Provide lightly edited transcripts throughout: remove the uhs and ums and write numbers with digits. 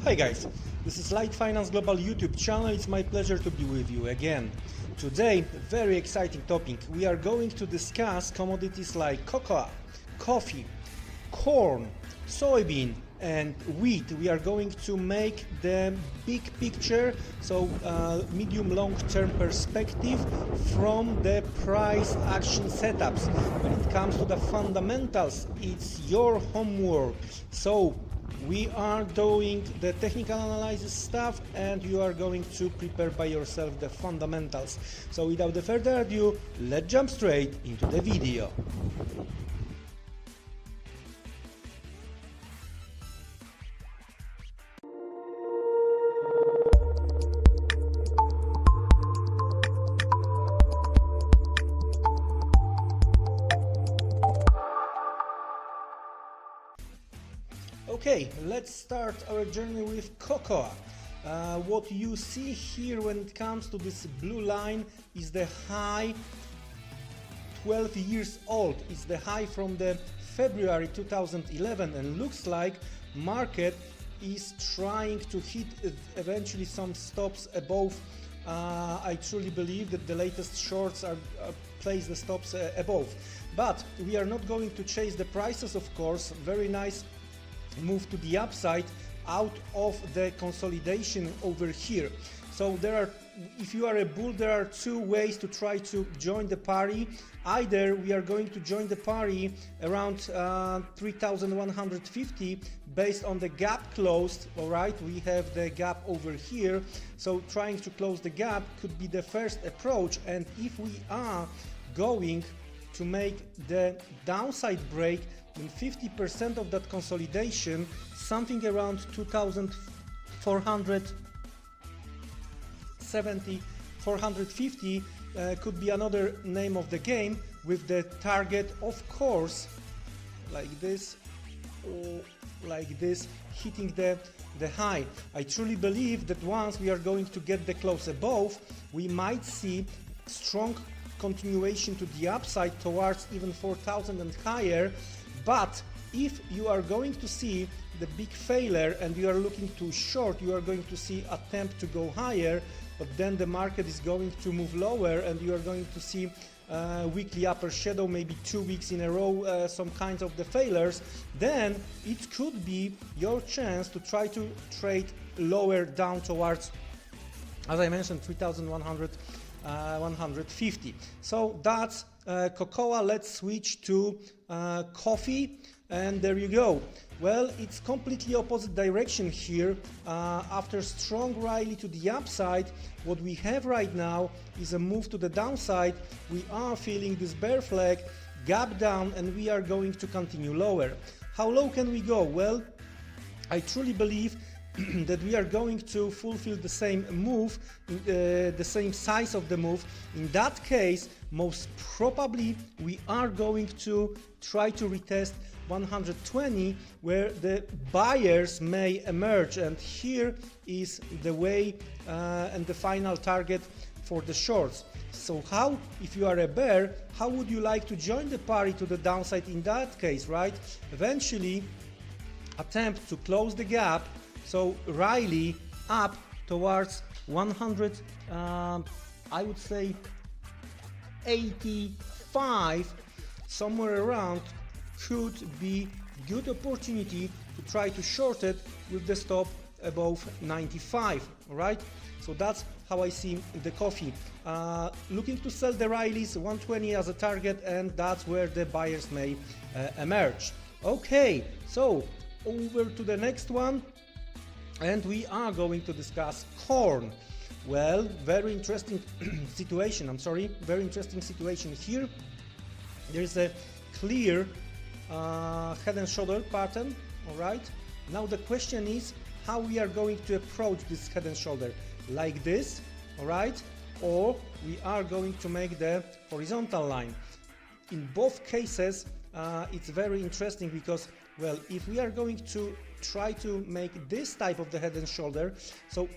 Hi guys, this is Light Finance Global YouTube channel. It's my pleasure to be with you again. Today, very exciting topic. We are going to discuss commodities like cocoa, coffee, corn, soybean and wheat. We are going to make the big picture, so medium long term perspective from the price action setups. When it comes to the fundamentals, it's your homework. So we are doing the technical analysis stuff and you are going to prepare by yourself the fundamentals. So without further ado, let's jump straight into the video. Okay, let's start our journey with cocoa. What you see here when it comes to this blue line is the high 12 years old. It's the high from the February 2011 and looks like market is trying to hit eventually some stops above. I truly believe that the latest shorts are place the stops above. But we are not going to chase the prices, of course. Very nice move to the upside out of the consolidation over here. So there are, if you are a bull, there are two ways to try to join the party. Either we are going to join the party around 3150 based on the gap closed. All right, we have the gap over here, so trying to close the gap could be the first approach. And if we are going to make the downside break, then 50% of that consolidation, something around 2470, 450 could be another name of the game, with the target, of course, like this, or like this, hitting the high. I truly believe that once we are going to get the close above, we might see strong continuation to the upside towards even 4,000 and higher. But if you are going to see the big failure and you are looking to short, you are going to see attempt to go higher, but then the market is going to move lower and you are going to see weekly upper shadow, maybe 2 weeks in a row, some kinds of the failures. Then it could be your chance to try to trade lower down towards, as I mentioned, 3,100 150. So that's cocoa. Let's switch to coffee, and there you go. Well, it's completely opposite direction here. After strong rally to the upside, what we have right now is a move to the downside. We are feeling this bear flag, gap down, and we are going to continue lower. How low can we go? Well, I truly believe that we are going to fulfill the same move, the same size of the move. In that case, most probably we are going to try to retest 120, where the buyers may emerge, and here is the way and the final target for the shorts. So how, if you are a bear, how would you like to join the party to the downside in that case, right? Eventually attempt to close the gap, so rally up towards 100, I would say 85, somewhere around, could be good opportunity to try to short it with the stop above 95. All right, so that's how I see the coffee. Looking to sell the rallies, 120 as a target, and that's where the buyers may emerge. Okay, so over to the next one. And we are going to discuss corn. Well, very interesting situation. Very interesting situation here. There is a clear head and shoulder pattern. All right. Now the question is how we are going to approach this head and shoulder, like this, all right, or we are going to make the horizontal line. In both cases, it's very interesting because, well, if we are going to try to make this type of the head and shoulder, so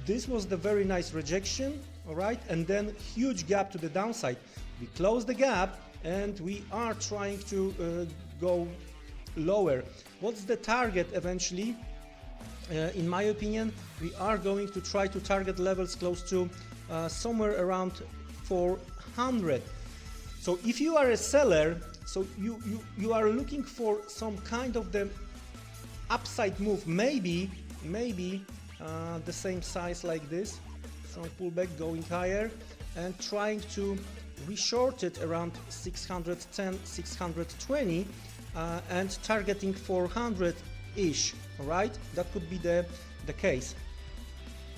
this was the very nice rejection, all right, and then huge gap to the downside. We close the gap and we are trying to go lower. What's the target eventually? in my opinion, we are going to try to target levels close to somewhere around 400. So if you are a seller, so you are looking for some kind of the upside move, maybe the same size like this, strong pullback going higher, and trying to reshort it around 610, 620, and targeting 400-ish. All right, that could be the case.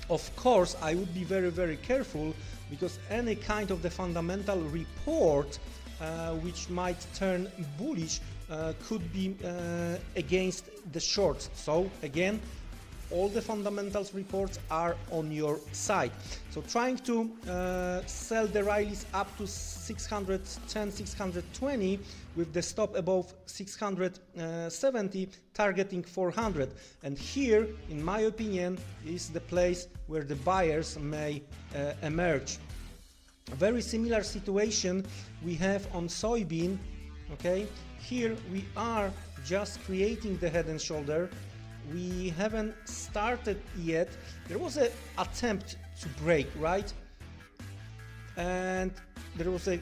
Of course, I would be very careful, because any kind of the fundamental report which might turn bullish could be against the shorts. So again, all the fundamentals reports are on your side. So trying to sell the rallies up to 610, 620 with the stop above 670, targeting 400. And here, in my opinion, is the place where the buyers may emerge. A very similar situation we have on soybean. Okay, here we are just creating the head and shoulder. We haven't started yet. There was an attempt to break, right? And there was a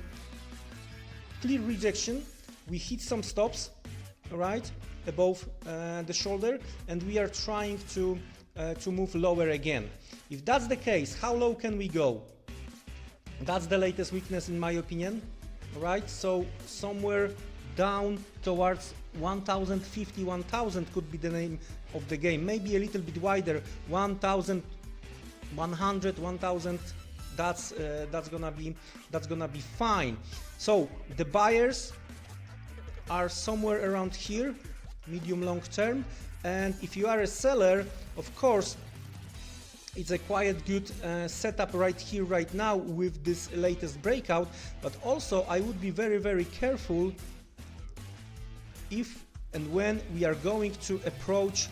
clear rejection. We hit some stops, right, above the shoulder, and we are trying to move lower again. If that's the case, how low can we go? That's the latest weakness in my opinion, right? So somewhere down towards 1050, 1000 could be the name of the game. Maybe a little bit wider, 1100, 1000. That's gonna be fine. So the buyers are somewhere around here, medium long term. And if you are a seller, of course, it's a quite good setup right here, right now with this latest breakout. But also I would be very careful if and when we are going to approach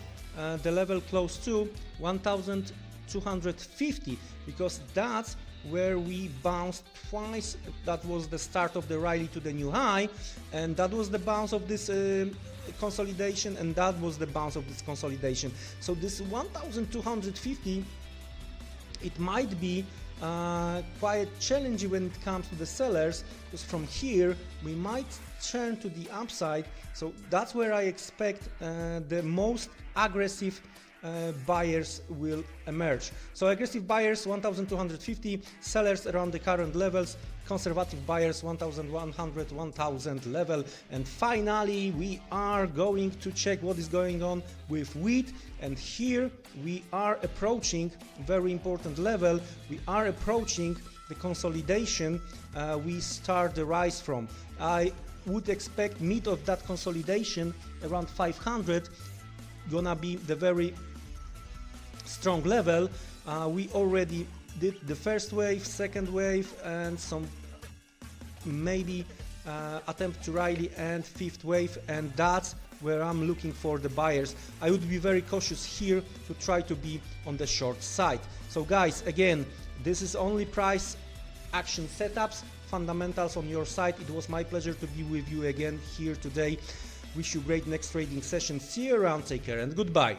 the level close to 1250, because that's where we bounced twice. That was the start of the rally to the new high, and that was the bounce of this consolidation, and that was the bounce of this consolidation. So this 1250, it might be quite challenging when it comes to the sellers, because from here we might turn to the upside. So that's where I expect the most aggressive buyers will emerge. So aggressive buyers 1250, sellers around the current levels, conservative buyers 1100, 1000 level. And finally we are going to check what is going on with wheat, and here we are approaching very important level. We are approaching the consolidation we start the rise from. I would expect mid of that consolidation around 500 gonna be the very strong level. We already did the first wave, second wave, and some maybe attempt to rally, and fifth wave, and that's where I'm looking for the buyers. I would be very cautious here to try to be on the short side. So guys, again, this is only price action setups, fundamentals on your side. It was my pleasure to be with you again here today. Wish you great next trading session. See you around, take care, and goodbye.